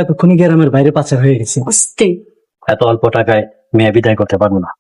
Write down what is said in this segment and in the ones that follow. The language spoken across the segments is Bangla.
এতক্ষণই গ্রামের বাইরে পাচার হয়ে গেছি। আস্তে এত অল্প টাকায় মেয়ে বিদায় করতে পারবো না।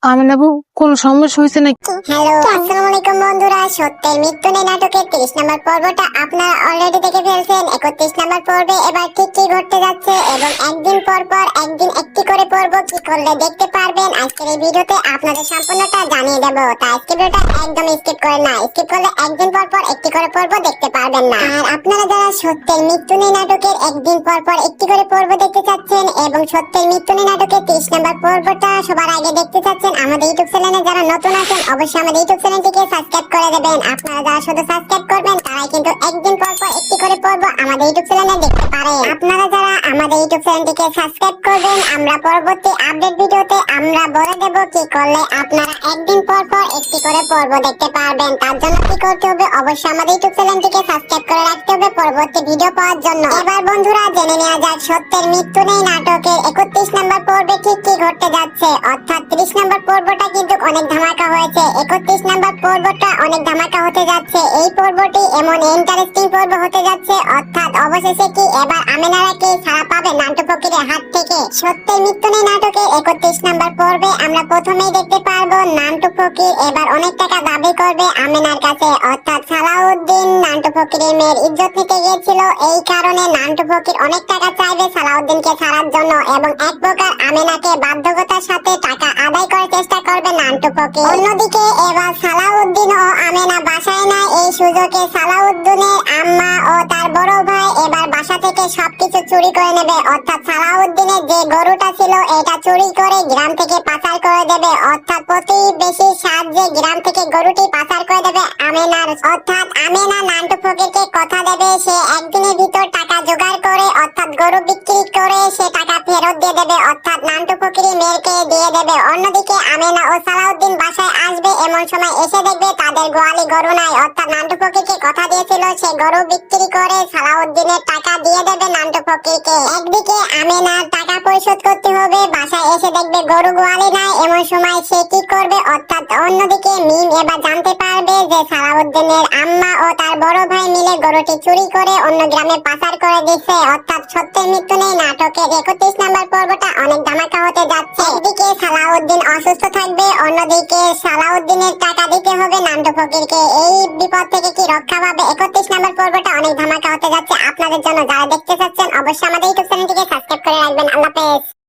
আমি নেবো কোন সমস্যা হয়েছে নাকি? হ্যালো, আসসালামু আলাইকুম বন্ধুরা। সত্যের মৃত্যু নেই নাটকের 30 নম্বর পর্বটা আপনারা অলরেডি দেখে ফেলছেন। 31 নম্বর পর্বে এবার ঠিক কি ঘটতে যাচ্ছে এবং একদিন পর পর একদিন একটি করে পর্ব কি করলে দেখতে পারবেন আজকের এই ভিডিওতে আপনাদের সম্পূর্ণটা জানিয়ে দেব। তাই আজকের ভিডিওটা একদম স্কিপ করে না, স্কিপ করলে একদিন পর পর একটি করে পর্ব দেখতে পারবেন না। আর আপনারা যারা সত্যের মৃত্যু নেই নাটকের একদিন পর পর একটি করে পর্ব দেখতে চাচ্ছেন এবং সত্যের মৃত্যু নেই নাটকের 30 নম্বর পর্বটা সবার আগে দেখতে চাচ্ছেন, আমাদের ইউটিউব চ্যানেলে যারা নতুন আছেন অবশ্যই আমাদের ইউটিউব চ্যানেলটিকে সাবস্ক্রাইব করে দেবেন। আপনারা যারা শুধু সাবস্ক্রাইব করবেন তারাই কিন্তু একদিন পর পর একটি করে পর্ব আমাদের ইউটিউব চ্যানেলে দেখতে পারেন। আপনারা যারা আমাদের ইউটিউব চ্যানেলটিকে সাবস্ক্রাইব করবেন, আমরা পরবর্তী আপডেট ভিডিওতে আমরা বলে দেব কি করলে আপনারা একদিন পর পর একটি করে পর্ব দেখতে পারবেন। তার জন্য কি করতে হবে, অবশ্যই আমাদের ইউটিউব চ্যানেলটিকে সাবস্ক্রাইব করে রাখতে হবে পরবর্তী ভিডিও পাওয়ার জন্য। এবার বন্ধুরা জেনে নেওয়া যাক সত্যের মৃত্যু নেই নাটকের 31 নম্বর পর্বে ঠিক কি ঘটতে যাচ্ছে। অর্থাৎ 30 নম্বর পর্বটা কিন্তু অনেক ধামাকা হয়েছে, 31 নম্বর পর্বটা অনেক ধামাকা হতে যাচ্ছে। এই পর্বটি এমন ইন্টারেস্টিং পর্ব হতে যাচ্ছে, অর্থাৎ অবশেষে কি এবার আমিনারা কি ছাড়া পাবে নান্টু ফকিরের হাত থেকে। সত্যের মৃত্যু নেই নাটকের 31 নম্বর পর্বে আমরা প্রথমেই দেখতে পারবো নান্টু ফকির এবার অনেক টাকা দাবি করবে আমিনার কাছে। অর্থাৎ সালাউদ্দিন নান্টু ফকিরের মেয়ের ইজ্জত নিতে গিয়েছিল, এই কারণে নান্টু ফকির অনেক টাকা চাইবে সালাউদ্দিনকে ছাড়ার জন্য এবং এক প্রকার আমিনাকে বাধ্যকতার সাথে টাকা আদায় করার চেষ্টা করবে নান্টু ফকির। অন্যদিকে এবার সালাউদ্দিন ও আমিনা বাসায় নাই, এই সুযোগে সালাউদ্দিনের আম্মা ও তার বড় ভাই এবার বাসা থেকে সবকিছু চুরি করে নেবে। অর্থাৎ সালাউদ্দিনের যে গরুটা ছিল এটা চুরি করে গ্রাম থেকে পাচার করে দেবে। অর্থাৎ প্রতিবেশীর সাহায্যে গ্রাম থেকে গরুটি পাচার করে দেবে আমিনার। অর্থাৎ আমিনা নান্টু ফকিরকে কথা দেবে সে একদিনের ভিতর টাকা জোগাড় করে অর্থাৎ গরু বিক্রি করে সে টাকা ফেরত দিয়ে দেবে, অর্থাৎ নান্টু ফকিরের মেয়েকে দিয়ে দেবে। অন্যদিকে আমিনা ও সালাউদ্দিন বাসায় আসবে, এমন সময় এসে দেখবে তাদের গোয়ালি গরু নাই। অর্থাৎ নান্টু ফকিরকে কথা দিয়েছিল সে গরু বিক্রি করে সালাউদ্দিনের টাকা দিয়ে দেবে নান্টু ফকিরকে। একদিকে আমিনার টাকা পরিশোধ করতে হবে, বাসায় এসে দেখবে গরু গোয়ালি নাই, এমন সময় সে কি করবে। অর্থাৎ অন্যদিকে মিম এবার জানতে পারবে যে সালাউদ্দিনের আম্মা ও তার বড় ভাই মিলে গরুটি চুরি করে অন্য গ্রামে পাচার করে দিচ্ছে। অর্থাৎ সত্যের মৃত্যু নেই নাটকের 31 নম্বর পর্বটা অনেক ধামাকা হতে যাচ্ছে। একদিকে সালাউদ্দিন অসুস্থ থাকবে, অন্যদিকে সালাউদ্দিনের টাকা দিতে হবে নান্টু ফকিরকে। এই বিপদ থেকে কি রক্ষা পাবে 31 নম্বর পর্বটা অনেক ধামাকা হতে যাচ্ছে আপনাদের জন্য। যারা দেখতে চাচ্ছেন অবশ্যই আমাদের ইউটিউব চ্যানেলটিকে সাবস্ক্রাইব করে রাখবেন। আল্লাহ হাফেজ।